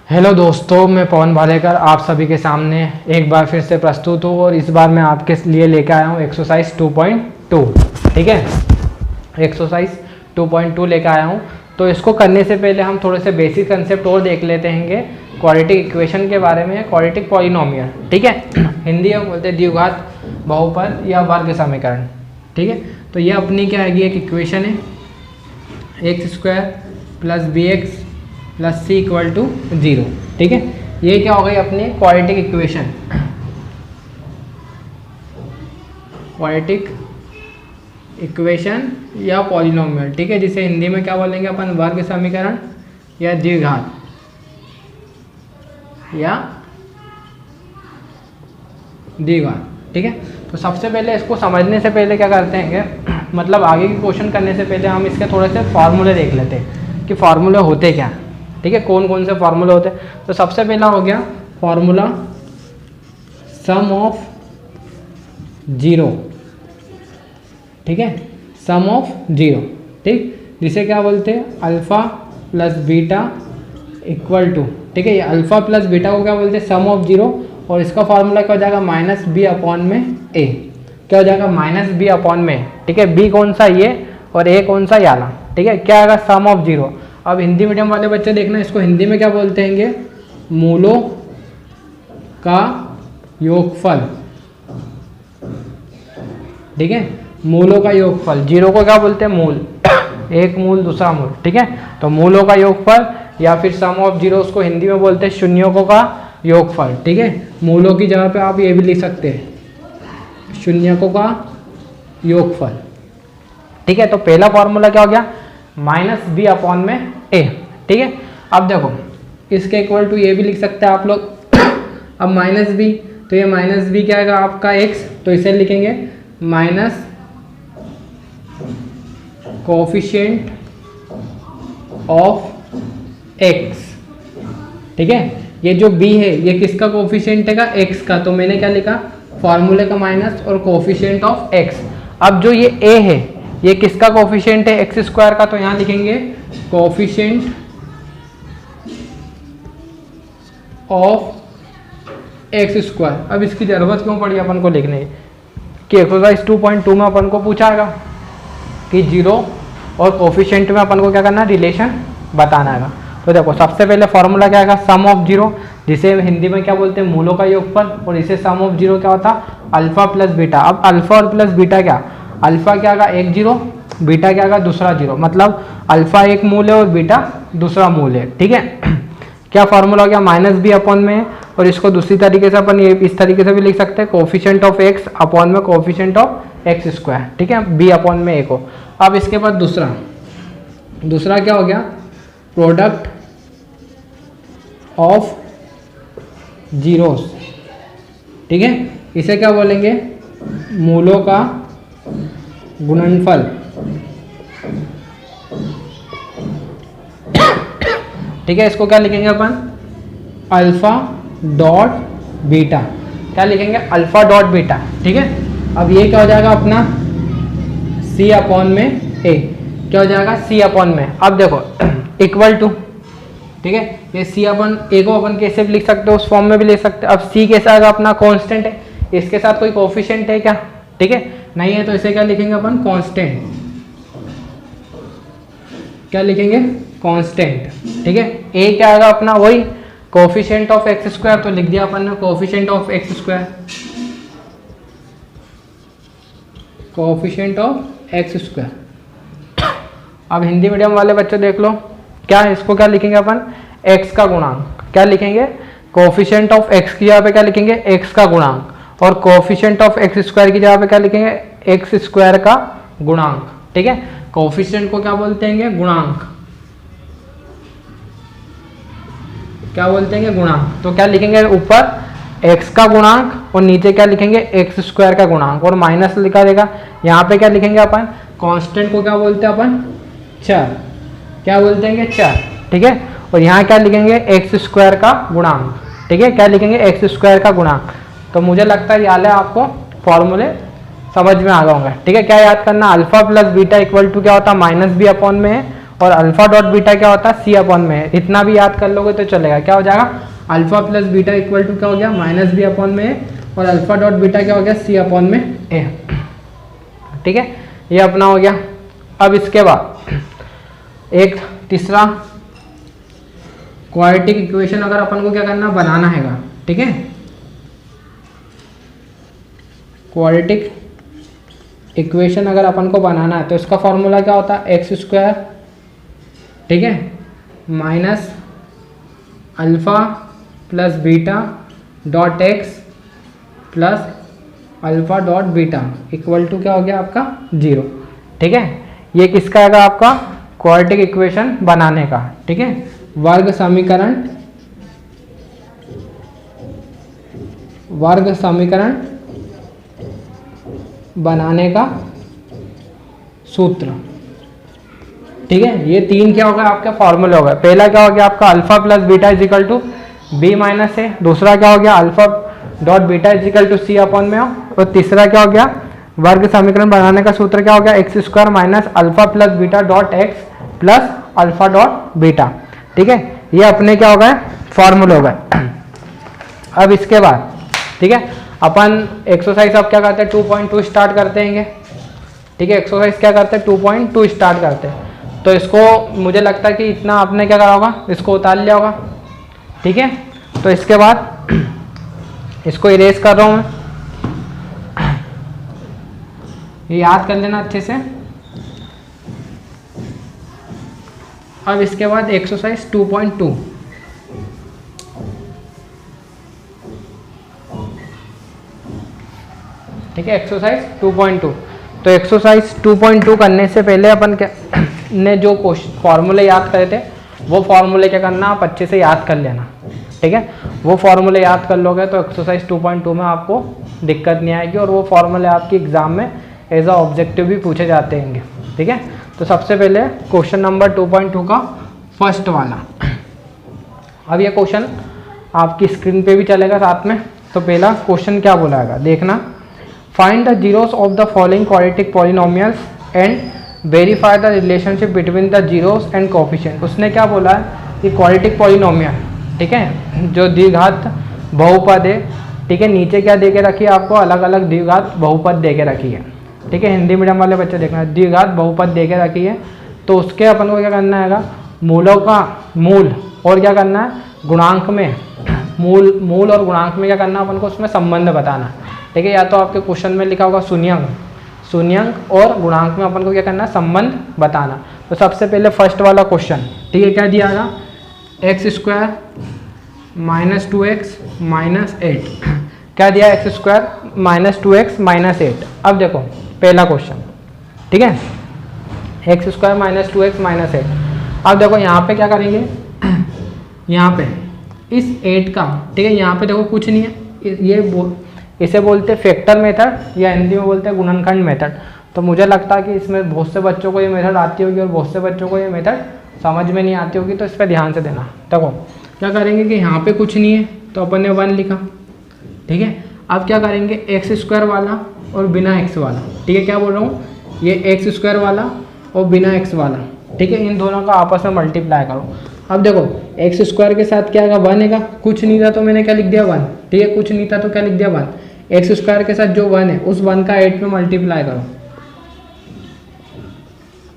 Hello दोस्तों, मैं पवन भालेकर आप सभी के सामने एक बार फिर से प्रस्तुत हूँ और इस बार मैं आपके लिए लेकर आया हूँ एक्सरसाइज 2.2। ठीक है, एक्सरसाइज 2.2 लेकर आया हूँ। तो इसको करने से पहले हम थोड़े से बेसिक कंसेप्ट और देख लेते हैं क्वाड्रेटिक इक्वेशन के बारे में, क्वाड्रेटिक पॉलिनोमियल। ठीक है, हिंदी में बोलते हैं द्विघात बहुपद या वर्ग समीकरण। ठीक है, तो ये अपनी क्या है, एक इक्वेशन है x square plus b x plus c equal to 0। ठीक है, ये क्या हो गई अपनी क्वाड्रेटिक इक्वेशन, क्वाड्रेटिक इक्वेशन या पॉलिनोमियल। ठीक है, जिसे हिंदी में क्या बोलेंगे अपन, वर्ग समीकरण या द्विघात या द्विघात। ठीक है, तो सबसे पहले इसको समझने से पहले क्या करते हैं मतलब आगे की क्वेश्चन करने से पहले हम इसके थोड़े से फार्मूले देख लेते हैं कि फार्मूले होते क्या। ठीक है, कौन कौन से फार्मूले होते हैं। तो सबसे पहला हो गया फार्मूला सम ऑफ जीरो। ठीक है, सम ऑफ जीरो। ठीक, जिसे क्या बोलते हैं, alpha plus beta equal to. ठीक है, ये अल्फा प्लस बीटा को क्या बोलते हैं, सम ऑफ जीरो। और इसका फार्मूला क्या हो जाएगा, माइनस बी अपॉन में ए। क्या हो जाएगा, माइनस बी अपॉन में। ठीक है, बी कौन सा, ये, और ए कौन सा, याला। ठीक है, क्या आएगा, सम ऑफ जीरो। अब हिंदी मीडियम वाले बच्चे देखना, इसको हिंदी में क्या बोलते हैं, मूलों का योगफल। ठीक है, मूलों का योगफल। जीरो को क्या बोलते हैं, मूल, एक मूल दूसरा मूल। ठीक है, तो मूलों का योगफल या फिर सम ऑफ जीरो, उसको हिंदी में बोलते हैं शून्यों का योगफल। ठीक है, मूलों की जगह पे आप ये भी लिख सकते हैं, शून्यकों का योगफल। ठीक है, तो पहला फॉर्मूला क्या हो गया, माइनस बी अपॉन में ए। ठीक है, अब देखो इसके इक्वल टू ये भी लिख सकते हैं आप लोग। अब माइनस बी, तो ये माइनस बी क्या आएगा आपका एक्स, तो इसे लिखेंगे माइनस कोफिशिएंट ऑफ एक्स। ठीक है, ये जो b है ये किसका कोफिशिएंट है, x का। तो मैंने क्या लिखा, फॉर्मूले का माइनस और कोफिशिएंट ऑफ x। अब जो ये a है ये किसका कोफिशिएंट है, एक्स स्क्वायर का। तो यहाँ लिखेंगे कोफिशिएंट ऑफ एक्स स्क्वायर। अब इसकी जरूरत क्यों पड़ी अपन को लिखने की, एक्सरसाइज 2.2 में अपन को पूछाएगा कि जीरो और कोफिशिएंट में अपन को क्या करना है, रिलेशन बताना है। तो देखो सबसे पहले फॉर्मूला क्या आएगा, सम ऑफ जीरो, जिसे हिंदी में क्या बोलते हैं, मूलों का योगफल। और इसे सम ऑफ जीरो क्या होता, अल्फा प्लस बीटा। अब अल्फा और प्लस बीटा क्या, अल्फा क्या आएगा एक जीरो, बीटा क्या आएगा दूसरा जीरो। मतलब अल्फा एक मूल है और बीटा दूसरा मूल है। ठीक है, क्या फॉर्मूला हो गया, माइनस बी अपॉन में। और इसको दूसरी तरीके से अपन ये इस तरीके से भी लिख सकते हैं, कोफिशिएंट ऑफ एक्स अपॉन में कोफिशिएंट ऑफ एक्स स्क्वायर। ठीक है, बी अपॉन में ए को। अब इसके बाद दूसरा क्या हो गया, प्रोडक्ट ऑफ जीरोस। ठीक है, इसे क्या बोलेंगे, मूलों का गुणनफल। ठीक है, इसको क्या लिखेंगे अपन, अल्फा डॉट बीटा। क्या लिखेंगे, अल्फा डॉट बीटा। ठीक है, अब ये क्या हो जाएगा अपना सी अपॉन में ए। क्या हो जाएगा, सी अपॉन में। अब देखो इक्वल टू। ठीक है, ये सी अपन ए को अपन कैसे भी लिख सकते हो, उस फॉर्म में भी लिख सकते हैं। अब सी कैसा आएगा, अपना कांस्टेंट है, इसके साथ कोई कोफिशिएंट है क्या, ठीक है, नहीं है, तो इसे क्या लिखेंगे अपन, कांस्टेंट। क्या लिखेंगे, कांस्टेंट। ठीक है, ए क्या आएगा अपना, वही कोफिशिएंट ऑफ एक्स स्क्वायर। तो लिख दिया अपन ने coefficient of x square, coefficient of x square. अब हिंदी मीडियम वाले बच्चे देख लो, क्या है, इसको क्या लिखेंगे अपन, x का गुणांक। क्या लिखेंगे, कोफिशिएंट ऑफ x की जगह पे क्या लिखेंगे, x का गुणांक। और कोफिशिएंट ऑफ एक्स स्क्वायर की जगह पे क्या लिखेंगे, एक्स स्क्वायर का गुणांक। ठीक है, कोफिशिएंट को क्या बोलते हैं, गुणांक। क्या बोलते हैं, गुणांक। तो क्या लिखेंगे, ऊपर x का गुणांक और नीचे क्या लिखेंगे, एक्स स्क्वायर का गुणांक, और माइनस लिखा देगा। यहाँ पे क्या लिखेंगे अपन, कांस्टेंट को क्या बोलते हैं अपन, चर। क्या बोलते हैं, चर। ठीक है, और यहाँ क्या लिखेंगे, एक्स स्क्वायर का गुणांक। ठीक है, क्या लिखेंगे, एक्स स्क्वायर का गुणांक। तो मुझे लगता है याद है आपको फॉर्मूले समझ में आ गए होंगे। ठीक है, क्या याद करना, alpha plus beta equal to क्या होता है, माइनस बी अपॉन में है। और अल्फा डॉट बीटा क्या होता है, सी अपॉन में है। इतना भी याद कर लोगे तो चलेगा। क्या हो जाएगा, alpha plus beta equal to क्या हो गया, माइनस बी अपॉन में ए, और अल्फा डॉट बीटा क्या हो गया, सी अपॉन में ए। ठीक है, ये अपना हो गया। अब इसके बाद एक तीसरा क्वाड्रेटिक इक्वेशन अगर अपन को क्या करना, बनाना हैगा। ठीक है, क्वाड्रेटिक इक्वेशन अगर अपन को बनाना है तो इसका फॉर्मूला क्या होता है, एक्स स्क्वायर, ठीक है, minus alpha plus beta dot x plus alpha dot beta equal to क्या हो गया आपका 0। ठीक है, ये किसका आएगा, आपका क्वाड्रेटिक इक्वेशन बनाने का। ठीक है, वर्ग समीकरण बनाने का सूत्र। ठीक है, ये तीन क्या होगा, आपके फॉर्मूले हो गए। पहला क्या हो गया आपका, alpha plus beta is equal to B minus A. दूसरा क्या हो गया, alpha dot beta is equal to C upon में। और तीसरा क्या हो गया, वर्ग समीकरण बनाने का सूत्र क्या हो गया, x square minus alpha plus beta dot x plus alpha dot beta. ठीक है, ये अपने क्या हो गए, फॉर्मूले हो गए। अब इसके बाद ठीक है, अपन एक्सरसाइज अब क्या करते हैं, 2.2 स्टार्ट करते हैं। ठीक है, एक्सरसाइज क्या करते हैं, 2.2 स्टार्ट करते हैं। तो इसको मुझे लगता है कि इतना आपने क्या करा होगा, इसको उतार लिया होगा। ठीक है, तो इसके बाद इसको इरेज कर रहा हूँ मैं, ये याद कर लेना अच्छे से। अब इसके बाद एक्सरसाइज 2.2, ठीक है, एक्सरसाइज 2.2। तो एक्सरसाइज 2.2 करने से पहले अपन क्या ने जो फॉर्मूले याद करे थे वो फॉर्मूले क्या करना, आप अच्छे से याद कर लेना। ठीक है, वो फॉर्मूले याद कर लोगे तो एक्सरसाइज 2.2 में आपको दिक्कत नहीं आएगी, और वो फॉर्मूले आपके एग्जाम में एज अ ऑब्जेक्टिव भी पूछे जाते हैं। ठीक है, तो सबसे पहले क्वेश्चन नंबर 2.2 का फर्स्ट वाला। अब ये क्वेश्चन आपकी स्क्रीन पे भी चलेगा साथ में। तो पहला क्वेश्चन क्या बोलाएगा, देखना। Find the zeros of the following quadratic polynomials and verify the relationship between the zeros and coefficient. उसने क्या बोला है कि क्वाड्रेटिक पॉलिनोमियल, ठीक है, जो द्विघात बहुपद है। ठीक है, नीचे क्या दे के रखी है आपको, अलग अलग द्विघात बहुपद दे के रखी है। ठीक है, हिंदी मीडियम वाले बच्चे देखना, द्विघात बहुपद दे के रखी है। तो उसके अपन को क्या करना है, मूलों का मूल और क्या करना है, गुणांक में मूल और गुणांक में क्या करना अपन को, उसमें संबंध बताना। ठीक है, या तो आपके क्वेश्चन में लिखा होगा शून्यंक और गुणांक में अपन को क्या करना है, संबंध बताना। तो सबसे पहले फर्स्ट वाला क्वेश्चन, ठीक है, क्या दिया था, x square minus 2x minus 8। क्या दिया, x square minus 2x minus 8। अब देखो पहला क्वेश्चन, ठीक है, x square minus 2x minus 8। अब देखो यहाँ पे क्या करेंगे, यहाँ पे इस 8 का, ठीक है, यहाँ पे देखो कुछ नहीं है, ये इसे बोलते हैं फैक्टर मेथड, या हिंदी में बोलते हैं गुणनखंड मेथड। तो मुझे लगता है कि इसमें बहुत से बच्चों को ये मेथड आती होगी और बहुत से बच्चों को ये मेथड समझ में नहीं आती होगी, तो इस पर ध्यान से देना। देखो क्या करेंगे कि यहाँ पे कुछ नहीं है तो अपन ने 1 लिखा। ठीक है, अब क्या करेंगे, एक्स स्क्वायर वाला और बिना एक्स वाला, ठीक है, क्या बोल रहा हूँ, ये एक्स स्क्वायर वाला और बिना एक्स वाला, ठीक है, इन दोनों का आपस में मल्टीप्लाई करो। अब देखो एक्स स्क्वायर के साथ क्या आएगा, 1 है, कुछ नहीं था तो मैंने क्या लिख दिया 1। ठीक है, कुछ नहीं था तो क्या लिख दिया 1। एक्स स्क्वायर के साथ जो 1 है उस 1 का 8 में मल्टीप्लाई करो।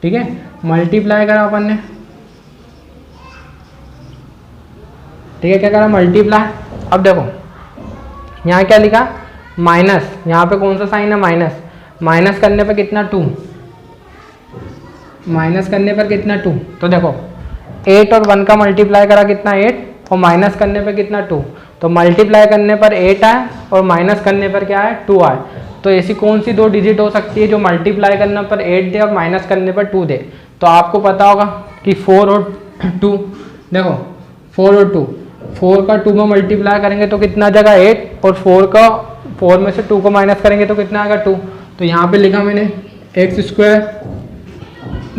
ठीक है, मल्टीप्लाई करा अपन ने। ठीक है, क्या करा, मल्टीप्लाई। अब देखो यहाँ क्या लिखा, माइनस, यहाँ पे कौन सा साइन है, माइनस। माइनस करने पर कितना 2, माइनस करने पर कितना 2। तो देखो 8 और 1 का मल्टीप्लाई करा कितना 8, और माइनस करने पर कितना 2। तो मल्टीप्लाई करने पर 8 आए और माइनस करने पर क्या है, 2 आए। तो ऐसी कौन सी 2 डिजिट हो सकती है जो मल्टीप्लाई करने पर 8 दे और माइनस करने पर 2 दे। तो आपको पता होगा कि 4 और 2, देखो 4 और 2, 4 का 2 में मल्टीप्लाई करेंगे तो कितना जगह 8, और 4 में से 2 को माइनस करेंगे तो कितना आएगा 2। तो यहाँ पे लिखा मैंने एक्स स्क्वायर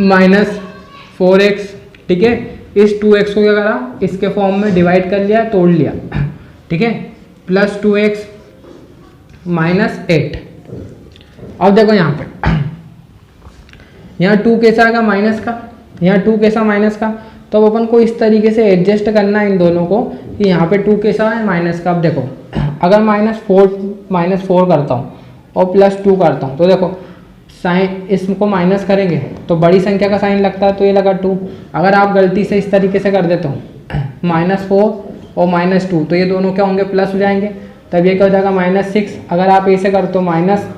माइनस 4x। ठीक है, इस 2x को क्या करा, इसके फॉर्म में डिवाइड कर लिया, तोड़ लिया। ठीक है, प्लस 2x माइनस 8। अब देखो यहाँ पे, यहाँ 2 कैसा आएगा, माइनस का, यहाँ 2 कैसा माइनस का, तो अब अपन को इस तरीके से एडजस्ट करना है इन दोनों को कि यहाँ पे 2 कैसा है माइनस का। अब देखो अगर -4 करता हूँ और +2 करता हूँ तो देखो साइन इसको माइनस करेंगे तो बड़ी संख्या का साइन लगता है तो ये लगा 2। अगर आप गलती से इस तरीके से कर देते हो -4 और -2 तो ये दोनों क्या होंगे प्लस हो जाएंगे, तब ये क्या हो जाएगा -6। अगर आप ऐसे करते हो माइनस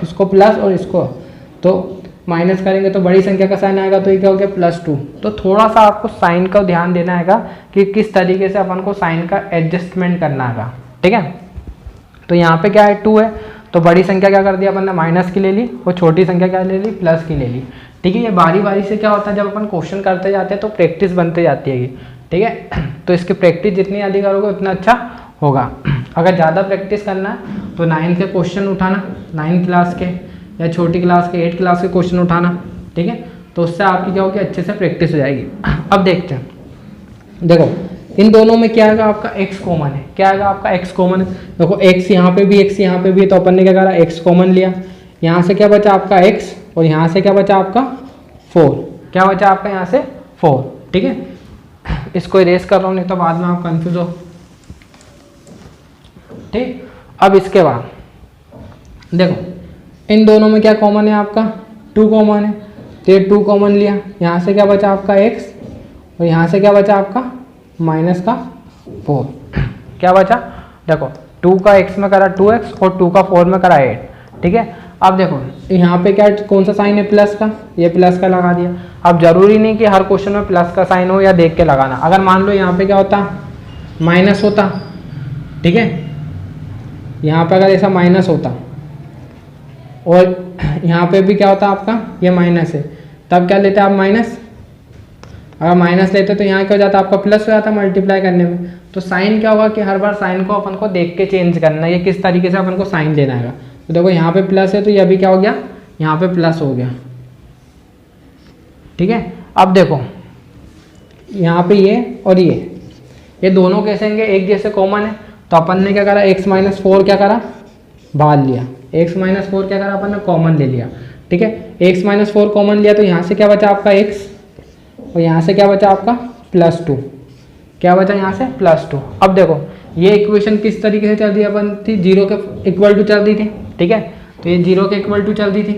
इसको प्लस और इसको तो माइनस करेंगे तो बड़ी संख्या का साइन आएगा तो ये क्या हो गया +2। तो थोड़ा सा आपको साइन का ध्यान देना है कि किस तरीके से अपन को साइन का एडजस्टमेंट करना है, ठीक है। तो यहाँ पे क्या है 2 है तो बड़ी संख्या क्या कर दिया अपन ने माइनस की ले ली और छोटी संख्या क्या ले ली प्लस की ले ली, ठीक है। ये बारी बारी से क्या होता है जब अपन क्वेश्चन करते जाते हैं तो प्रैक्टिस बनते जाती है, ठीक है। तो इसकी प्रैक्टिस जितनी ज़्यादा करोगे उतना अच्छा होगा। अगर ज़्यादा प्रैक्टिस करना है तो 9th के क्वेश्चन उठाना, 9th क्लास के या छोटी क्लास के 8th क्लास के क्वेश्चन उठाना, ठीक है। तो उससे आपकी क्या होगी अच्छे से प्रैक्टिस हो जाएगी। अब देखते हैं, देखो इन दोनों में क्या आएगा आपका x कॉमन है, क्या आएगा आपका x कॉमन है। देखो x यहाँ पे भी x यहाँ पे भी है तो अपन ने क्या करा x कॉमन लिया, यहाँ से क्या बचा आपका x और यहाँ से क्या बचा आपका 4, क्या बचा आपका यहाँ से 4, ठीक है। इसको इरेज कर रहा हूँ नहीं तो बाद में आप कंफ्यूज हो, ठीक। अब इसके बाद देखो इन दोनों में क्या कॉमन है आपका 2 कॉमन है तो ये 2 कॉमन लिया, यहाँ से क्या बचा आपका x और यहाँ से क्या बचा आपका -4, क्या बचा देखो 2 का x में करा 2x और 2 का 4 में करा 8, ठीक है। अब देखो यहाँ पे क्या कौन सा साइन है प्लस का, ये प्लस का लगा दिया। अब जरूरी नहीं कि हर क्वेश्चन में प्लस का साइन हो या देख के लगाना। अगर मान लो यहाँ पे क्या होता माइनस होता, ठीक है, यहाँ पे अगर ऐसा माइनस होता और यहाँ पे भी क्या होता आपका ये माइनस है, तब क्या लेते आप माइनस। अगर माइनस लेते तो यहाँ क्या हो जाता आपका प्लस हो जाता मल्टीप्लाई करने में। तो साइन क्या होगा कि हर बार साइन को अपन को देख के चेंज करना है, ये किस तरीके से अपन को साइन लेना है। तो देखो यहाँ पे प्लस है तो ये अभी क्या हो गया यहाँ पे प्लस हो गया, ठीक है। अब देखो यहाँ पे ये और ये दोनों कैसे होंगे एक जैसे कॉमन है तो अपन ने क्या करा x-4 क्या करा बाहर लिया, x-4 क्या करा अपन ने कॉमन ले लिया, ठीक है। x-4 कॉमन लिया तो यहाँ से क्या बचा आपका x और यहाँ से क्या बचा आपका +2, क्या बचा यहाँ से +2। अब देखो ये इक्वेशन किस तरीके से चल रही है अपन थी 0 के इक्वल टू चल रही थी, ठीक है। तो ये 0 के इक्वल टू चल रही थी,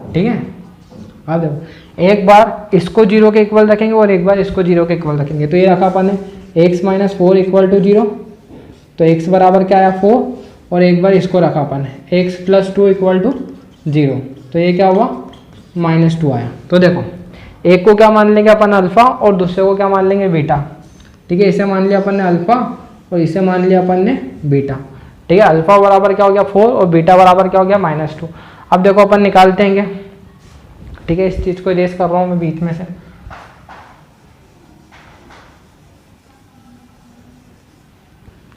ठीक है। अब देखो एक बार इसको 0 के इक्वल रखेंगे और एक बार इसको 0 के इक्वल रखेंगे। तो ये रखा अपन ने x-4 इक्वल टू 0 तो x बराबर क्या आया 4 और एक बार इसको रखा अपन ने x + 2 इक्वल टू 0 तो ये क्या हुआ -2 आया। तो देखो एक को क्या मान लेंगे अपन अल्फा और दूसरे को क्या मान लेंगे बीटा, ठीक है। इसे मान लिया अपन ने अल्फा और इसे मान लिया अपन ने बीटा, ठीक है। अल्फा बराबर क्या हो गया 4 और बीटा बराबर क्या हो गया -2। अब देखो अपन निकालते हैं, ठीक है। इस चीज को इरेज कर रहा हूँ मैं बीच में से,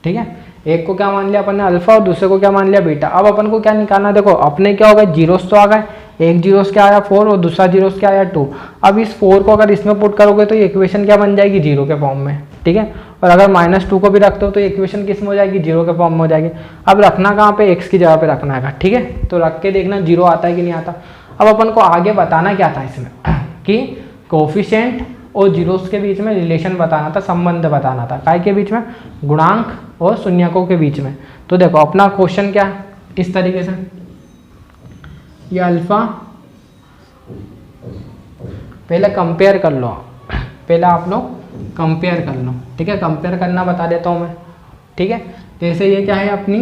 ठीक है। एक को क्या मान लिया अपन ने अल्फा और दूसरे को क्या मान लिया बीटा। अब अपन को क्या निकालना, देखो अपने क्या हो गए जीरोस तो आ गए, एक जीरोस क्या आया 4 और दूसरा जीरोस क्या आया 2। अब इस 4 को अगर इसमें पुट करोगे तो ये इक्वेशन क्या बन जाएगी 0 के फॉर्म में, ठीक है। और अगर -2 को भी रखते हो तो इक्वेशन किस में हो जाएगी 0 के फॉर्म में हो जाएगी। अब रखना कहाँ पे x की जगह पे रखना है, ठीक है। तो रख के देखना 0 आता है कि नहीं आता। अब अपन को आगे बताना क्या था इसमें कि कोफिशिएंट और जीरोस के बीच में रिलेशन बताना था, संबंध बताना था, काय के बीच में गुणांक और शून्यकों के बीच में। तो देखो अपना क्वेश्चन क्या इस तरीके से, ये अल्फा पहले कंपेयर कर लो, पहले आप लोग कंपेयर कर लो, ठीक है। कंपेयर करना बता देता हूँ मैं, ठीक है। जैसे ये क्या है अपनी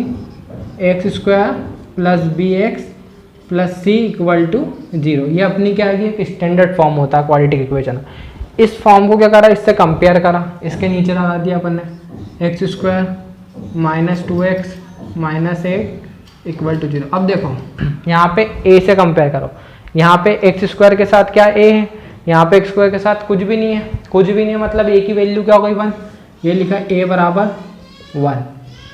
x² + bx + c = 0, ये अपनी क्या है एक स्टैंडर्ड फॉर्म होता है क्वाड्रेटिक इक्वेशन। इस फॉर्म को क्या करा इससे कंपेयर करा, इसके नीचे लगा दिया अपन ने x² - 2x - 8 = 0। अब देखो यहाँ पे a से कंपेयर करो, यहाँ पे x² के साथ क्या a है, यहाँ पे x² के साथ कुछ भी नहीं है, कुछ भी नहीं है मतलब a की वैल्यू क्या हो गई 1, ये लिखा a बराबर 1,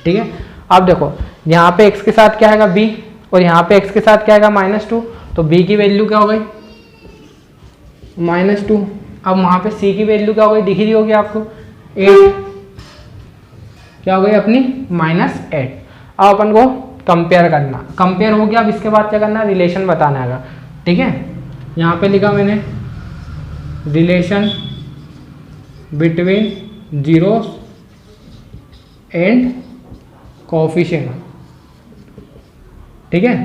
ठीक है। अब देखो यहाँ पे x के साथ क्या है b और यहाँ पे x के साथ क्या है -2, तो b की वैल्यू क्या हो गई -2। अब वहाँ पे c की वैल्यू क्या हो गई दिख रही होगी आपको 8, क्या हो गई अपनी -8। अब अपन को कंपेयर करना, कंपेयर हो गया। अब इसके बाद क्या करना है रिलेशन बताना है। ठीक है, यहाँ पे लिखा मैंने relation between zeros and coefficient, ठीक है,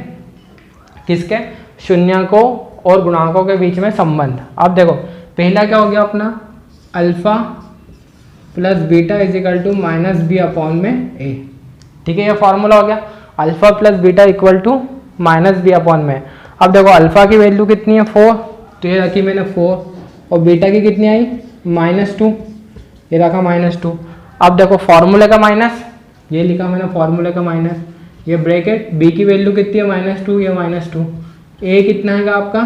किसके, शून्यकों और गुणांकों के बीच में संबंध। अब देखो पहला क्या हो गया अपना, alpha plus beta is equal to minus b upon में ए, ठीक है, ये फॉर्मूला हो गया, alpha plus beta equal to minus b upon में। अब देखो अल्फा की वैल्यू कितनी है 4, तो ये रखी मैंने 4, और बीटा की कितनी आई -2, ये रखा -2। अब देखो फॉर्मूले का माइनस, ये लिखा मैंने फॉर्मूले का माइनस, ये ब्रैकेट, बी की वैल्यू कितनी है -2, ये -2, ए कितना है आपका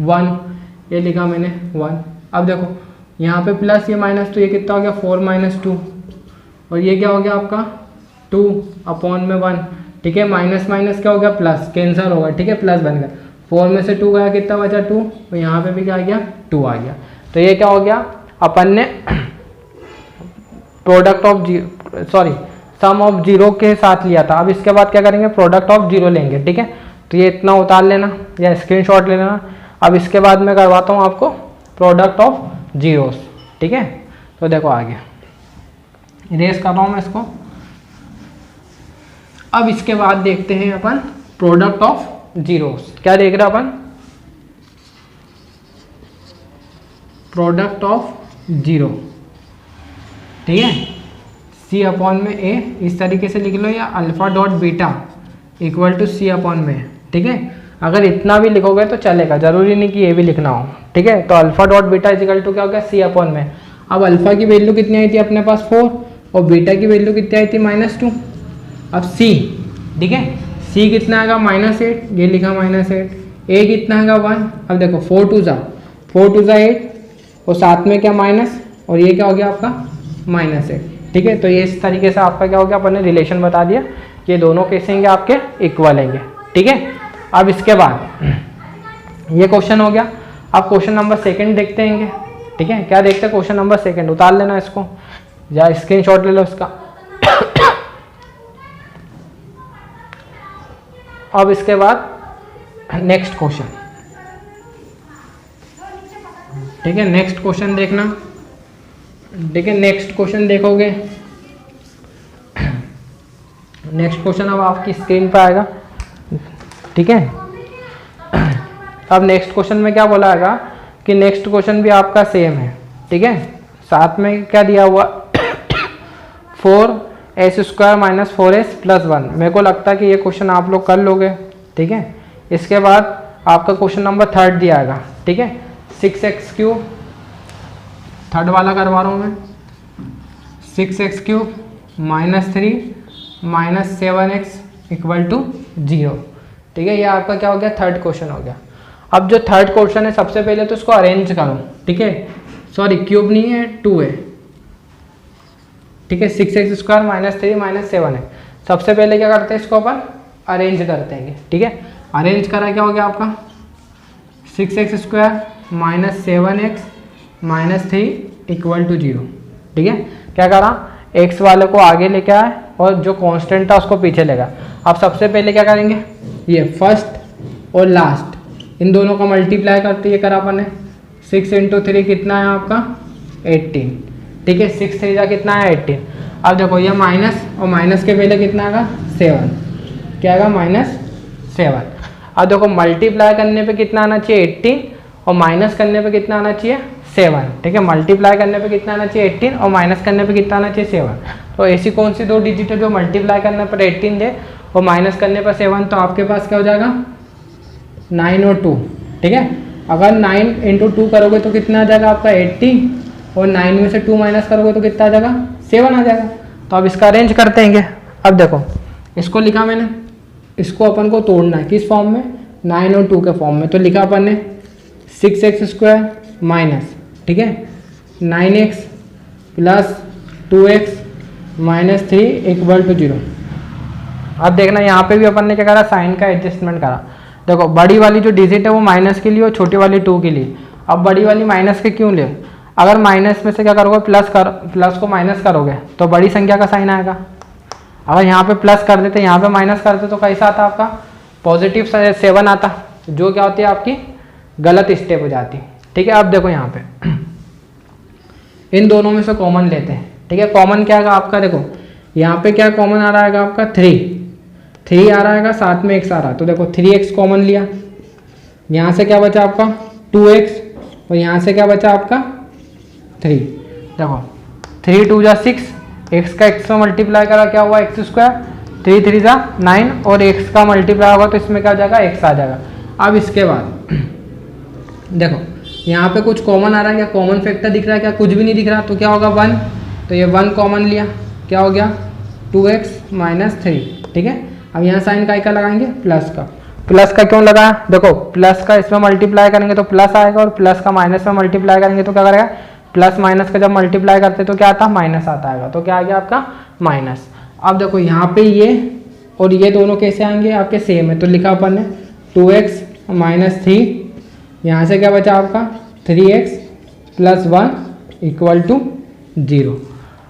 1, ये लिखा मैंने 1। अब देखो यहाँ पे प्लस ये -2, ये कितना हो गया 4 - 2, और ये क्या हो गया आपका 2 अपॉन में 1, ठीक है, माइनस माइनस क्या हो गया प्लस, कैंसिल होगा, ठीक है, प्लस बन गया, 4 में से 2 गया, कितना बचा 2, तो यहाँ पे भी क्या आ गया 2 आ गया। तो ये क्या हो गया, अपन ने product of sum of zero के साथ लिया था। अब इसके बाद क्या करेंगे, प्रोडक्ट ऑफ जीरो लेंगे, ठीक है, तो ये इतना उतार लेना या स्क्रीनशॉट ले लेना। अब इसके बाद मैं करवाता हूँ आपको प्रोडक्ट ऑफ जीरोस, ठीक है, तो देखो आगे इरेज कर रहा हूँ मैं इसको। अब इसके बाद देखते हैं अपन प्रोडक्ट ऑफ जीरोस, क्या देख रहे हैं अपन, प्रोडक्ट ऑफ जीरो, ठीक है, सी अपॉन में ए, इस तरीके से लिख लो, या alpha dot beta equal to C upon में, ठीक है, अगर इतना भी लिखोगे तो चलेगा, जरूरी नहीं कि ये भी लिखना हो, ठीक है, तो alpha dot beta equal to क्या हो गया सी अपॉन में। अब अल्फा की वैल्यू कितनी आई थी अपने पास 4, और बीटा की वैल्यू कितनी आई थी -2। अब सी, ठीक है, सी कितना आएगा -8, ये लिखा -8, ए कितना आएगा 1। अब देखो 4 2 ज़ा 8, और साथ में क्या माइनस, और ये क्या हो गया आपका -8, ठीक है, तो ये इस तरीके से आपका क्या हो गया, अपन ने रिलेशन बता दिया कि ये दोनों कैसे हैं आपके इक्वल हैं, ठीक है। अब इसके बाद ये क्वेश्चन हो गया। अब क्वेश्चन नंबर 2 देखते हैं, ठीक है, क्या देखते हैं क्वेश्चन नंबर 2, उतार लेना इसको या स्क्रीनशॉट ले लो इसका। अब इसके बाद नेक्स्ट क्वेश्चन, ठीक है, नेक्स्ट क्वेश्चन देखना, ठीक है, नेक्स्ट क्वेश्चन देखोगे, नेक्स्ट क्वेश्चन अब आपकी स्क्रीन पर आएगा, ठीक है। अब नेक्स्ट क्वेश्चन में क्या बोला आएगा कि नेक्स्ट क्वेश्चन भी आपका सेम है, ठीक है, साथ में क्या दिया हुआ 4s² - 4s + 1। मेरे को लगता है कि ये क्वेश्चन आप लोग कर लोगे, ठीक है। इसके बाद आपका क्वेश्चन नंबर 3 दिया आएगा, ठीक है, 6x3, थर्ड वाला करवा रहा हूँ मैं, 6x3 - 3 - 7x = 0, ठीक है, ये आपका क्या हो गया, थर्ड क्वेश्चन हो गया। अब जो थर्ड क्वेश्चन है सबसे पहले तो इसको अरेंज करो, ठीक है, सॉरी क्यूब नहीं है 2 है, ठीक है, 6x² - 3 - 7 है। सबसे पहले क्या करते हैं, इसको अपन अरेंज करते हैं, ठीक है, अरेंज करा क्या हो गया आपका 6x² - 7x - 3 = 0, ठीक है, क्या करा, x वाले को आगे लेके आए और जो कांस्टेंट था उसको पीछे लेगा। अब सबसे पहले क्या करेंगे, ये फर्स्ट और लास्ट इन दोनों का मल्टीप्लाई करते ये करा अपन ने, 6 × 3 कितना है आपका 18, ठीक है, 6 3 जा कितना है 18। अब देखो ये माइनस, और माइनस के पहले कितना आएगा 7, क्या आएगा -7। अब देखो मल्टीप्लाई करने पे कितना आना चाहिए 18, और माइनस करने पे कितना आना चाहिए 7, ठीक है, मल्टीप्लाई करने पे कितना आना चाहिए 18, और माइनस करने पे कितना आना चाहिए 7। तो ऐसी कौन सी 2 डिजिट है जो मल्टीप्लाई करने पर 18 दे और माइनस करने पर 7, तो आपके पास क्या हो जाएगा 9 और 2, ठीक है। अगर 9 × 2 करोगे तो कितना आ जाएगा आपका 80, और 9 में से 2 माइनस करोगे तो कितना आ जाएगा 7 आ जाएगा। तो अब इसका अरेंज करते हैं। अब देखो इसको लिखा मैंने, इसको अपन को तोड़ना है किस फॉर्म में, 9 और 2 के फॉर्म में। तो लिखा अपन ने 6x² माइनस, ठीक है, 9x + 2x - 3 = 0। अब देखना यहाँ पे भी अपन ने क्या करा, साइन का एडजस्टमेंट करा। देखो बड़ी वाली जो डिजिट है वो माइनस के लिए और छोटी वाली 2 के लिए। अब बड़ी वाली माइनस के क्यों ले, अगर माइनस में से क्या करोगे प्लस को माइनस करोगे तो बड़ी संख्या का साइन आएगा। अगर यहाँ पे प्लस कर देते यहाँ पे माइनस करते तो कैसा आता आपका पॉजिटिव 7 आता, जो क्या होती है आपकी गलत स्टेप हो जाती। ठीक है, अब देखो यहाँ पे इन दोनों में से कॉमन लेते हैं। ठीक है, कॉमन क्या आएगा आपका, देखो यहाँ पे क्या कॉमन आ रहा है आपका 3 आ रहा है, साथ में x आ रहा है, तो देखो 3x कॉमन लिया, यहाँ से क्या बचा आपका 2x और यहाँ से क्या बचा आपका 3। देखो 3 2 जा 6, x का x में मल्टीप्लाई करा क्या हुआ x स्क्वायर, 3 3 जा 9 और x का मल्टीप्लाई होगा तो इसमें क्या हो जाएगा x आ जाएगा। अब इसके बाद देखो यहाँ पे कुछ कॉमन आ रहा है, क्या कॉमन फैक्टर दिख रहा है, क्या कुछ भी नहीं दिख रहा, तो क्या होगा 1, तो ये 1 कॉमन लिया, क्या हो गया 2x - 3। ठीक है, अब यहाँ साइन का लगाएंगे प्लस का, प्लस का क्यों लगाया, देखो प्लस का इसमें मल्टीप्लाई करेंगे तो प्लस आएगा और प्लस का माइनस में मल्टीप्लाई करेंगे तो क्या करेगा, प्लस माइनस का जब मल्टीप्लाई करते तो क्या आता माइनस आता है, तो क्या आ गया आपका माइनस। अब देखो यहाँ पे ये और ये दोनों कैसे आएंगे आपके सेम है, तो लिखा अपन ने 2x - 3, यहाँ से क्या बचा आपका 3x + 1 = 0।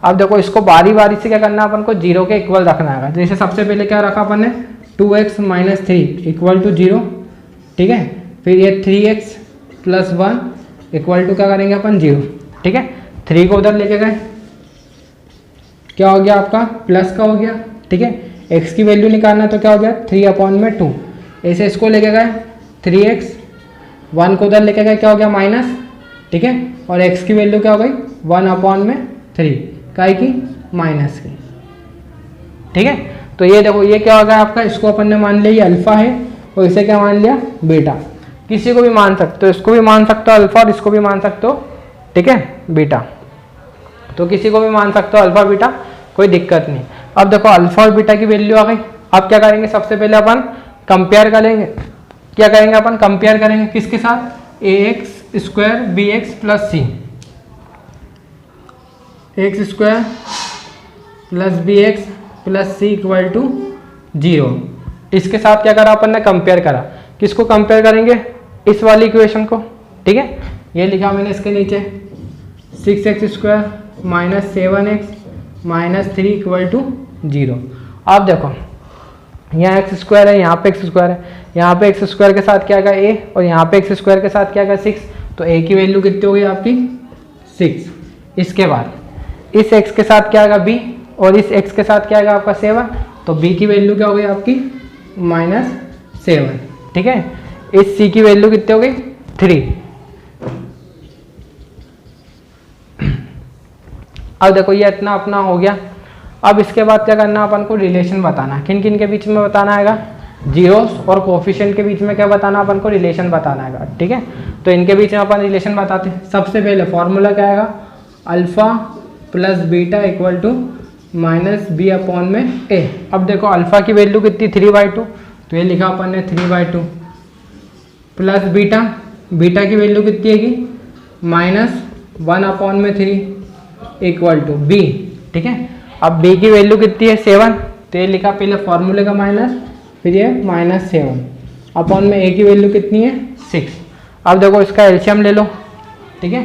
अब देखो इसको बारी बारी से क्या करना है अपन को 0 के इक्वल रखना है। जैसे सबसे पहले क्या रखा अपन ने 2x - 3 = 0। ठीक है, फिर ये 3x + 1 = क्या करेंगे अपन 0। ठीक है, 3 को उधर लेके गए, क्या हो गया आपका प्लस का हो गया। ठीक है, x की वैल्यू निकालना तो क्या हो गया 3/2। ऐसे इसको लेके गए 3x, 1 को उधर लेके गए क्या हो गया माइनस। ठीक है, और x की वैल्यू क्या हो गई 1/3 काय की माइनस की। ठीक है, तो ये देखो ये क्या होगा आपका, इसको अपन ने मान लिया ये अल्फा है और इसे क्या मान लिया बीटा। किसी को भी मान सकते हो, इसको भी मान सकते हो अल्फा और इसको भी मान सकते हो। ठीक है, बीटा, तो किसी को भी मान सकते हो अल्फा बीटा, कोई दिक्कत नहीं। अब देखो अल्फा और बीटा की वैल्यू आ गई। अब क्या करेंगे, सबसे पहले अपन कंपेयर करेंगे, क्या करेंगे अपन कंपेयर करेंगे किसके साथ, ax² bx + c, x² + bx + c = 0। इसके साथ क्या करा अपन ने कंपेयर करा, किसको कंपेयर करेंगे, इस वाली इक्वेशन को। ठीक है, ये लिखा मैंने इसके नीचे 6x² - 7x - 3 = 0। अब देखो यहाँ x² है, यहाँ पे x² है, यहाँ पे x² के साथ क्या आएगा a और यहाँ पे x² के साथ क्या आएगा 6, तो a की वैल्यू कितनी हो गई आपकी 6। इसके बाद इस x के साथ क्या आएगा b और इस x के साथ क्या आएगा आपका 7, तो b की वैल्यू क्या हो गई आपकी -7। ठीक है, इस c की वैल्यू कितनी हो गई 3। अब देखो ये इतना अपना हो गया। अब इसके बाद क्या करना अपन को रिलेशन बताना, किन किन के बीच में बताना आएगा, जीरोस और कोफिशिएंट के बीच में क्या बताना अपन को रिलेशन बताना आएगा। ठीक है, तो इनके बीच में अपन रिलेशन बताते हैं। सबसे पहले फॉर्मूला क्या आएगा, अल्फा + बीटा = -b/a। अब देखो अल्फा की वैल्यू कितनी 3/2, तो ये लिखा अपन ने 3/2 प्लस बीटा की वैल्यू कितनी है -1/3 = b। ठीक है, अब b की वैल्यू कितनी है 7, तो ये लिखा पहले फॉर्मूले का माइनस, फिर ये -7 अपॉन में a की वैल्यू कितनी है 6। अब देखो इसका एलसीएम ले लो। ठीक है,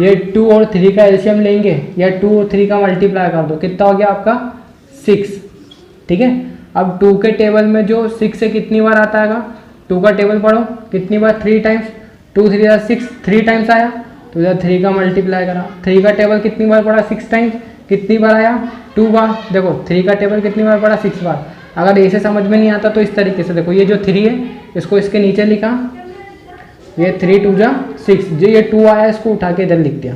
ये 2 और 3 का एलसीएम लेंगे या 2 और 3 का मल्टीप्लाई कर दो, कितना हो गया आपका 6। ठीक है, अब 2 के टेबल में जो 6 से कितनी बार आता है, 2 का टेबल पढ़ो कितनी बार 3 टाइम्स, 2 3 6 3 टाइम्स आया, तो इधर 3 का मल्टीप्लाई करा। 3 का टेबल कितनी बार पढ़ा 6 टाइम्स, कितनी बार आया 2 बार। देखो 3 का टेबल कितनी बार पढ़ा 6 बार। अगर ऐसे समझ में नहीं आता तो इस तरीके से देखो, ये जो 3 है इसको इसके नीचे लिखा, ये 3 2 जा 6, जो ये 2 आया इसको उठा के इधर लिख दिया।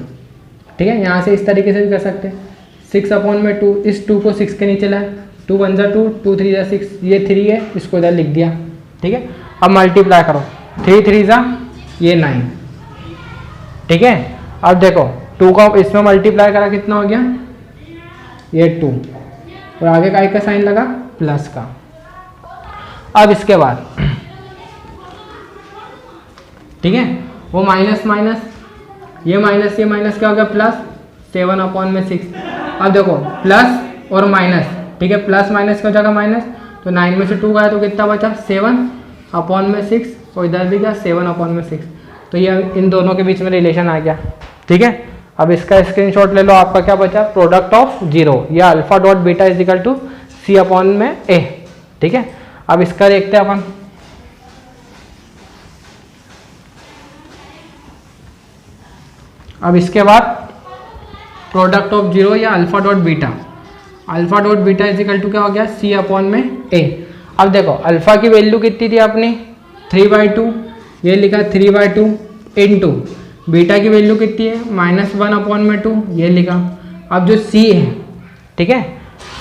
ठीक है, यहाँ से इस तरीके से भी कर सकते हैं, 6/2, इस 2 को 6 के नीचे लाए, 2 1 जा 2, 2 3 जा 6, ये 3 है इसको इधर लिख दिया। ठीक है, अब मल्टीप्लाई करो, 3 3 जा ये 9। ठीक है, अब देखो 2 का इसमें मल्टीप्लाई करा कितना हो गया ये 2, और आगे का एक का साइन लगा प्लस का। अब इसके बाद ठीक है, वो माइनस ये माइनस क्या हो गया प्लस 7/6। अब देखो प्लस और माइनस, ठीक है, प्लस माइनस का जगह माइनस, तो 9 में से 2 गया तो कितना बचा 7/6, और इधर भी क्या 7/6। तो ये इन दोनों के बीच में रिलेशन आ गया। ठीक है, अब इसका स्क्रीनशॉट ले लो, आपका क्या बचा प्रोडक्ट ऑफ 0 या अल्फा डॉट बीटा = c/a। ठीक है, अब इसका देखते हैं अपन। अब इसके बाद प्रोडक्ट ऑफ जीरो या alpha dot beta, alpha dot beta is equal to क्या हो गया, सी अपॉन में ए। अब देखो अल्फा की वैल्यू कितनी थी अपनी 3/2, ये लिखा 3/2 इंटू बीटा की वैल्यू कितनी है -1/2, ये लिखा। अब जो सी है, ठीक है,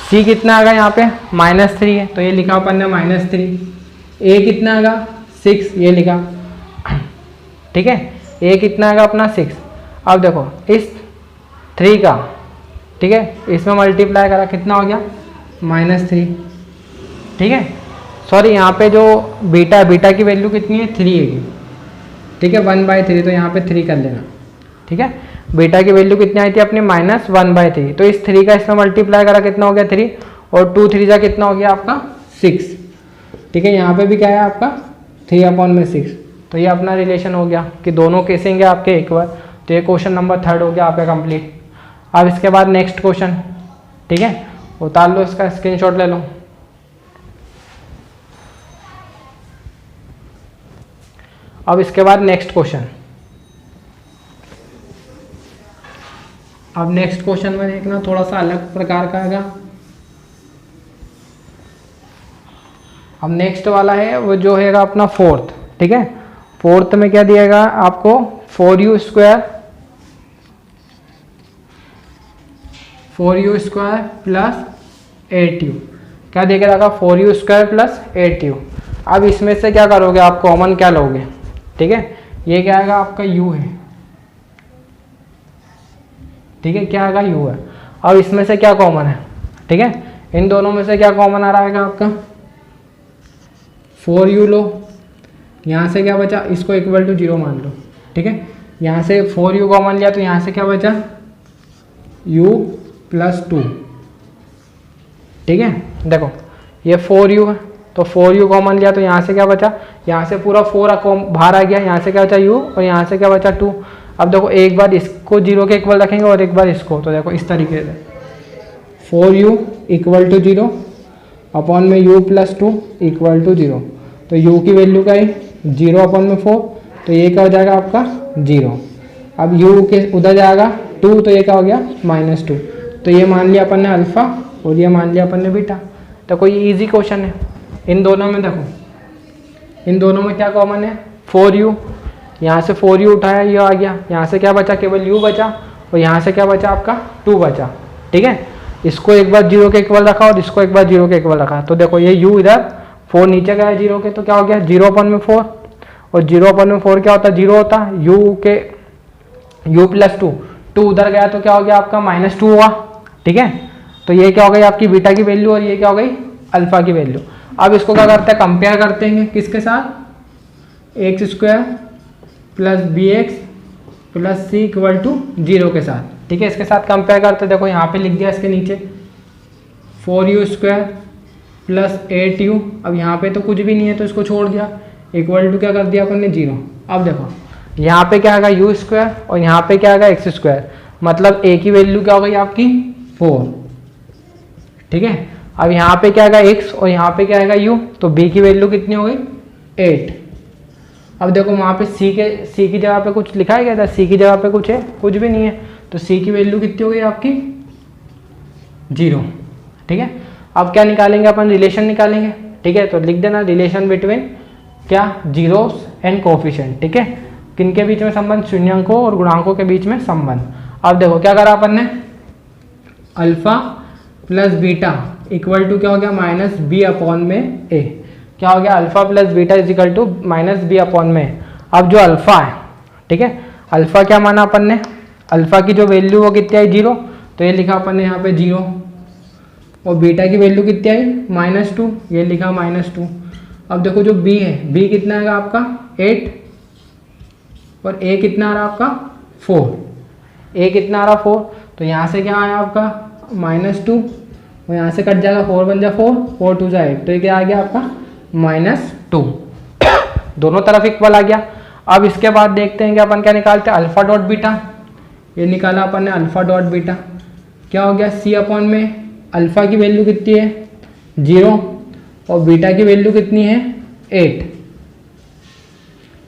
सी कितना आएगा यहाँ पे -3 है, तो ये लिखा अपन ने -3। ए कितना आएगा 6, ये लिखा, ठीक है, ए कितना आएगा अपना 6। अब देखो इस 3 का, ठीक है, इसमें मल्टीप्लाई करा कितना हो गया -3, ठीक है। सॉरी यहाँ पे जो बीटा की वैल्यू कितनी है 3 है, ठीक है, 1/3, तो यहाँ पे 3 कर लेना, ठीक है। बीटा की वैल्यू कितनी आई थी अपनी -1/3, तो इस 3 का इसमें मल्टीप्लाई करा कितना हो गया 3, और 2 3 का कितना हो गया आपका 6, ठीक है। यहाँ पे भी क्या है आपका 3/6, तो ये अपना रिलेशन हो गया कि दोनों केसेंगे आपके इक्वल। तो ये क्वेश्चन नंबर 3 हो गया आपका कंप्लीट। अब इसके बाद नेक्स्ट क्वेश्चन, ठीक है, उतार लो, इसका स्क्रीनशॉट ले लो। अब इसके बाद नेक्स्ट क्वेश्चन, अब नेक्स्ट क्वेश्चन में देखना थोड़ा सा अलग प्रकार का आएगा। अब नेक्स्ट वाला है वो जो है अपना 4th, ठीक है। 4th में क्या दिएगा आपको 4u स्क्वायर प्लस 8u, क्या देगा रहेगा 4u स्क्वायर प्लस 8u। अब इसमें से क्या करोगे आप, कॉमन क्या लोगे, ठीक है, ये क्या आएगा आपका u है, ठीक है, क्या आएगा u है। अब इसमें से क्या कॉमन है, ठीक है, इन दोनों में से क्या कॉमन आ रहा है आपका 4u लो, यहाँ से क्या बचा, इसको इक्वल टू 0 मान लो, ठीक है। यहाँ से 4u कॉमन लिया तो यहाँ से क्या बचा u प्लस 2, ठीक है। देखो ये 4u है, तो 4u कॉमन लिया तो यहाँ से क्या बचा, यहाँ से पूरा 4 बाहर आ गया, यहाँ से क्या बचा u और यहाँ से क्या बचा 2। अब देखो एक बार इसको 0 के इक्वल रखेंगे और एक बार इसको, तो देखो इस तरीके से 4u इक्वल टू 0 अपॉन में u प्लस 2 इक्वल टू 0, तो u की वैल्यू क्या है 0 अपॉन में 4, तो ये क्या हो जाएगा आपका 0। अब u के उधर जाएगा 2, तो ये क्या हो गया -2, तो ये मान लिया अपन ने अल्फा और ये मान लिया अपन ने बीटा। तो कोई इजी क्वेश्चन है। इन दोनों में देखो, इन दोनों में क्या कॉमन है 4u, यहाँ से 4u उठाया ये आ गया, यहाँ से क्या बचा केवल u बचा, और यहाँ से क्या बचा आपका 2 बचा, ठीक है। इसको एक बार 0 के इक्वल रखा और इसको एक बार 0 के इक्वल रखा, तो देखो ये u इधर 4 नीचे गया 0 के, तो क्या हो गया 0 अपॉन में 4, और 0 अपॉन में 4 क्या होता है 0 होता है, u प्लस 2 उधर गया तो क्या हो गया आपका -2 हुआ, ठीक है। तो ये क्या हो गई आपकी बीटा की वैल्यू और ये क्या हो गई अल्फा की वैल्यू। अब इसको क्या करते हैं कंपेयर करते हैं किसके साथ, x² plus bx plus c equal to 0 के साथ, ठीक है। इसके साथ कंपेयर करते, देखो यहाँ पे लिख दिया इसके नीचे 4u स्क्वायर प्लस 8u, अब यहाँ पे तो कुछ भी नहीं है तो इसको छोड़ दिया, इक्वल टू क्या कर दिया अपन ने 0। अब देखो यहाँ पे क्या आएगा u स्क्वायर और यहाँ पे क्या आएगा x², मतलब a की वैल्यू क्या हो गई आपकी 4, ठीक है। अब यहाँ पे क्या आएगा x और यहाँ पे क्या आएगा u, तो b की वैल्यू कितनी हो गई 8। अब देखो वहाँ पे c की जगह पे कुछ लिखा है क्या था, c की जगह पे कुछ है, कुछ भी नहीं है, तो c की वैल्यू कितनी हो गई आपकी 0, ठीक है। अब क्या निकालेंगे अपन, रिलेशन निकालेंगे, ठीक है। तो लिख देना रिलेशन बिटवीन क्या जीरोस एंड कोफिशिएंट, ठीक है, किनके बीच में संबंध, शून्यंकों और गुणांकों के बीच में संबंध। अब देखो क्या करा अपन ने, alpha plus beta equal to क्या हो गया -b अपॉन में a, क्या हो गया alpha plus beta is equal to -b upon में। अब जो अल्फा है, ठीक है, अल्फा क्या माना अपन ने, अल्फा की जो वैल्यू वो कितनी आई 0, तो ये लिखा अपन ने यहाँ पे 0, और बीटा की वैल्यू कितनी आई -2, ये लिखा -2। अब देखो जो b है, b कितना आएगा आपका 8 और a कितना आ रहा आपका 4, a कितना आ रहा 4, तो यहाँ से क्या आया आपका -2 और यहाँ से कट जाएगा 4 बन जाए 4, 4 2 जाए 8, तो ये क्या आ गया आपका -2, दोनों तरफ इक्वल आ गया। अब इसके बाद देखते हैं कि अपन क्या निकालते हैं, अल्फा डॉट बीटा, ये निकाला अपन ने अल्फा डॉट बीटा, क्या हो गया c अपॉन में अल्फा की वैल्यू कितनी है 0 और बीटा की वैल्यू कितनी है 8,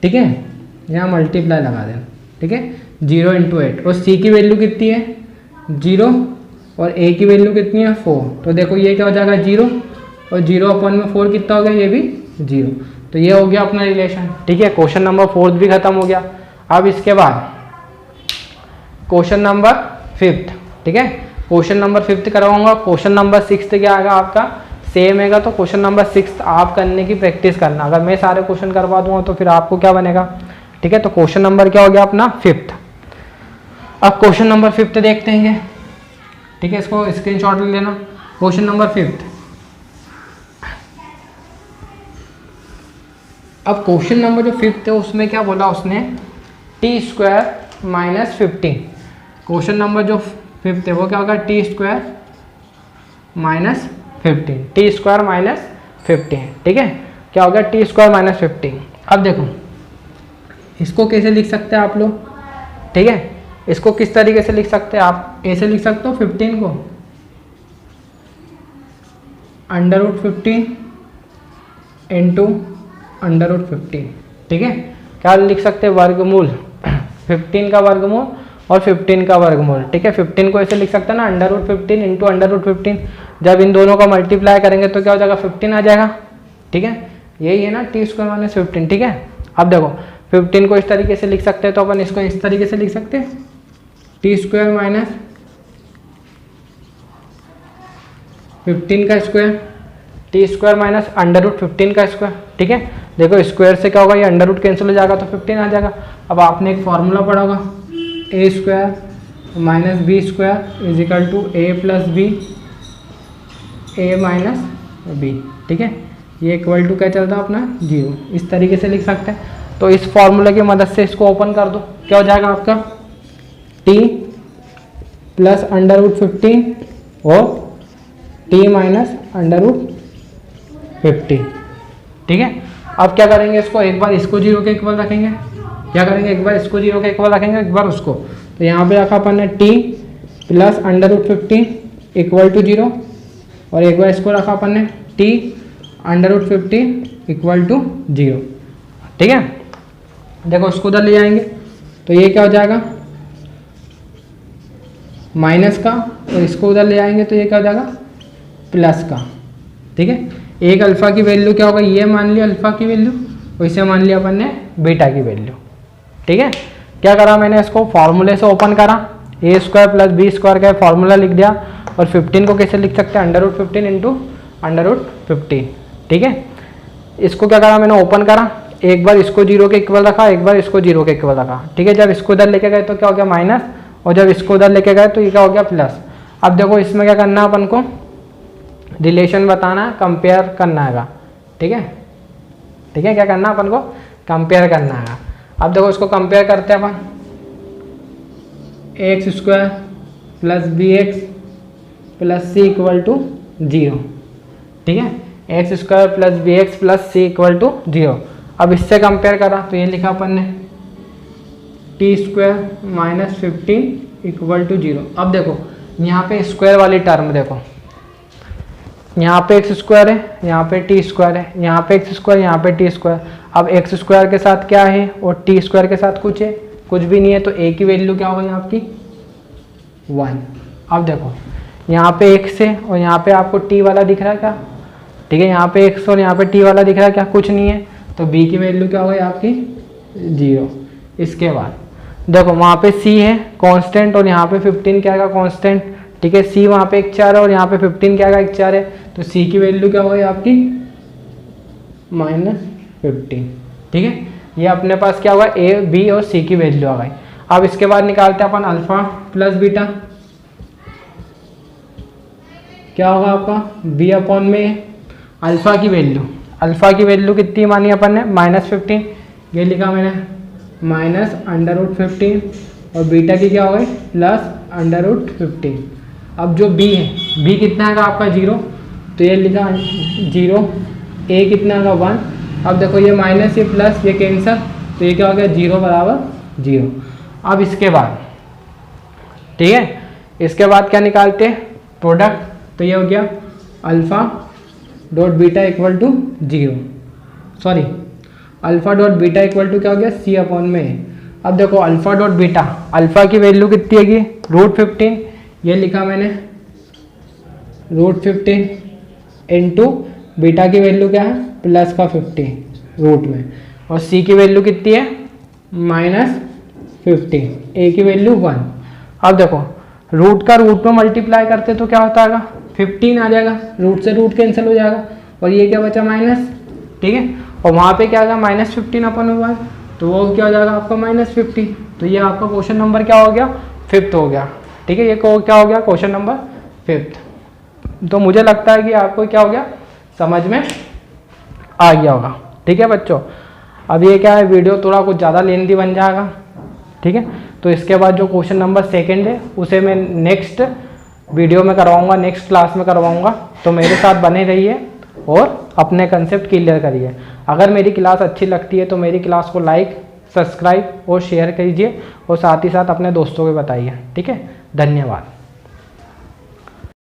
ठीक है, यहाँ मल्टीप्लाई लगा देना, ठीक है, 0 इंटू 8, और सी की वैल्यू कितनी है 0 और ए की वैल्यू कितनी है 4। तो देखो ये क्या हो जाएगा 0 और 0 अपॉन में 4 कितना हो गया, ये भी 0। तो ये हो गया अपना रिलेशन। ठीक है, क्वेश्चन नंबर 4 भी खत्म हो गया। अब इसके बाद क्वेश्चन नंबर 5। ठीक है, क्वेश्चन नंबर 5 करवाऊंगा। क्वेश्चन नंबर 6 क्या आएगा आपका, सेम है। तो क्वेश्चन नंबर 6 आप करने की प्रैक्टिस करना। अगर मैं सारे क्वेश्चन करवा दूंगा तो फिर आपको क्या बनेगा। ठीक है, तो क्वेश्चन नंबर क्या हो गया अपना 5। अब क्वेश्चन नंबर 5 देखते हैं। ठीक है, इसको स्क्रीनशॉट ले लेना। Question number 5। अब क्वेश्चन नंबर जो 5 है उसमें क्या बोला उसने, t² माइनस 15। क्वेश्चन नंबर जो 5 है वो क्या होगा, t² माइनस 15, t² माइनस 15। ठीक है, क्या होगा t² माइनस 15। अब देखो इसको कैसे लिख सकते हैं आप लोग। ठीक है, इसको किस तरीके से लिख सकते हैं आप, ऐसे लिख सकते हो 15 को √15 इंटू √15। ठीक है, क्या लिख सकते हैं, वर्गमूल 15 का वर्गमूल और 15 का वर्गमूल। ठीक है, 15 को ऐसे लिख सकते हैं ना √15 इंटू √15। जब इन दोनों का मल्टीप्लाई करेंगे तो क्या हो जाएगा 15 आ जाएगा। ठीक है, यही है ना t² माइनस 15। ठीक है, अब देखो 15 को इस तरीके से लिख सकते हैं, तो अपन इसको इस तरीके से लिख सकते हैं t² माइनस 15 का स्क्वायर, t² माइनस √15 का स्क्वायर। ठीक है, देखो स्क्वायर से क्या होगा, ये √ कैंसिल हो जाएगा तो 15 आ जाएगा। अब आपने एक फॉर्मूला पढ़ा होगा, a² minus b² is equal to a plus b a minus b. ठीक है, ये इक्वल टू क्या चलता है अपना 0। इस तरीके से लिख सकते हैं। तो इस फॉर्मूला की मदद से इसको ओपन कर दो, क्या हो जाएगा आपका t प्लस √15 और t माइनस √15। ठीक है, अब क्या करेंगे, इसको एक बार इसको 0 के इक्वल रखेंगे। क्या करेंगे, एक बार इसको 0 के इक्वल रखेंगे, एक बार उसको। तो यहाँ पे रखा अपन ने t प्लस √15 इक्वल टू 0, और एक बार इसको रखा अपन ने t √15 इक्वल टू 0। ठीक है, देखो उसको उधर ले जाएंगे तो ये क्या हो जाएगा माइनस का, और इसको उधर ले आएंगे तो ये क्या हो जाएगा प्लस का। ठीक है, एक अल्फा की वैल्यू क्या होगा, ये मान लिया अल्फा की वैल्यू, और इसे मान लिया अपन ने बीटा की वैल्यू। ठीक है, क्या करा मैंने, इसको फॉर्मूले से ओपन करा, a² प्लस b² का फॉर्मूला लिख दिया। और 15 को कैसे लिख सकते हैं, √15 इंटू √15। ठीक है, इसको क्या करा मैंने, ओपन करा, एक बार इसको 0 के इक्वल रखा, एक बार इसको 0 के इक्वल रखा। ठीक है, जब इसको उधर लेके गए तो क्या हो गया माइनस, और जब इसको उधर लेके गए तो ये क्या हो गया प्लस। अब देखो इसमें क्या करना है अपन को, रिलेशन बताना है, कंपेयर करना है। ठीक है, ठीक है, क्या करना है अपन को, कंपेयर करना है। अब देखो इसको कंपेयर करते हैं अपन, x² plus bx plus c equal to 0। ठीक है, x² plus bx plus c equal to 0। अब इससे कंपेयर करा तो ये लिखा अपन ने t² माइनस 15 इक्वल टू 0। अब देखो यहाँ पे स्क्वायर वाली टर्म देखो, यहाँ पे x² है, यहाँ पे t² है, यहाँ पे x², यहाँ पे t²। अब x² के साथ क्या है और t² के साथ कुछ है, कुछ भी नहीं है, तो a की वैल्यू क्या होगी आपकी 1। अब देखो यहाँ पे x है और यहाँ पे आपको t वाला दिख रहा है क्या। ठीक है, यहाँ पे x और यहाँ पे t वाला दिख रहा है क्या, कुछ नहीं है, तो b की वैल्यू क्या होगी आपकी 0। इसके बाद देखो वहाँ पे c है कांस्टेंट, और यहाँ पे 15 क्या आएगा कांस्टेंट। ठीक है, c वहाँ पे 1 4 है और यहाँ पे 15 क्या आएगा 1 4 है, तो c की वैल्यू क्या होगी आपकी -15। ठीक है, ये अपने पास क्या होगा a b और c की वैल्यू आ गई। अब इसके बाद निकालते हैं अपन अल्फा प्लस बीटा, क्या होगा आपका b अपॉन में अल्फा की वैल्यू, अल्फा की वैल्यू कितनी मानी अपन ने -15, ये लिखा मैंने -√15, और बीटा की क्या हो गई +√15। अब जो b है, b कितना आएगा आपका 0, तो ये लिखा 0, a कितना आएगा 1। अब देखो ये माइनस ये प्लस ये कैंसर, तो ये क्या हो गया 0 बराबर 0। अब इसके बाद ठीक है, इसके बाद क्या निकालते हैं प्रोडक्ट, तो ये हो गया alpha dot beta equal to 0, sorry alpha dot beta equal to क्या हो गया c अपॉन में। अब देखो अल्फा डॉट बीटा, अल्फा की वैल्यू कितनी है √15, ये लिखा मैंने √15 इंटू बीटा की वैल्यू क्या है प्लस का 50 रूट में, और सी की वैल्यू कितनी है -50, ए की वैल्यू 1। अब देखो रूट का रूट में मल्टीप्लाई करते तो क्या होता है 15 आ जाएगा, रूट से रूट कैंसिल हो जाएगा, और ये क्या बचा माइनस, ठीक है, और वहाँ पे क्या आ गया -15 अपन हुआ, तो वो क्या हो जाएगा आपका -50। तो ये आपका क्वेश्चन नंबर क्या हो गया 5th हो गया, ठीक है, ये क्या हो गया क्वेश्चन नंबर 5th। तो मुझे लगता है कि आपको क्या हो गया समझ में आ गया होगा, ठीक है बच्चों। अब ये क्या है वीडियो थोड़ा कुछ ज़्यादा लेंथी बन जाएगा, ठीक है, तो इसके बाद जो क्वेश्चन नंबर 2 है उसे मैं नेक्स्ट वीडियो में करवाऊंगा, नेक्स्ट क्लास में करवाऊंगा, तो मेरे साथ बने रहिए और अपने कंसेप्ट क्लियर करिए। अगर मेरी क्लास अच्छी लगती है तो मेरी क्लास को लाइक, सब्सक्राइब और शेयर कीजिए, और साथ ही साथ अपने दोस्तों को बताइए, ठीक है। धन्यवाद।